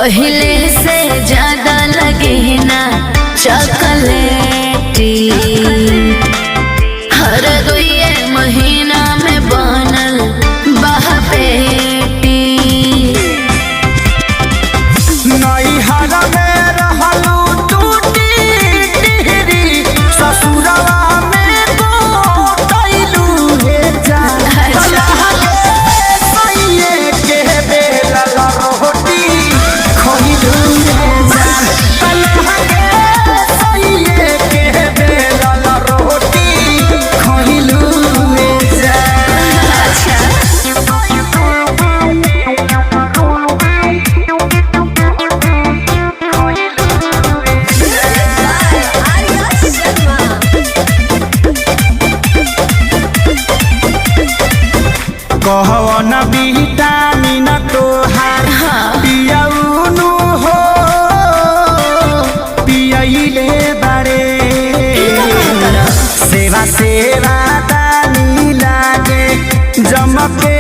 पहले से ज्यादा लगे ना चॉकलेटी, हर दुए महीना में बनल बहपेटी। नैहरा में रहलू टूटी टिहरी, ससुरवा में गोटैलू हे जान। सैये के बेलल रोटी खइलू हे जान। सैये के बेलल रोटी खइलू हे कहवन विटामिन तोहार पियौनु हो पियैले बारे। सेवा सेवा दानी लागे जमके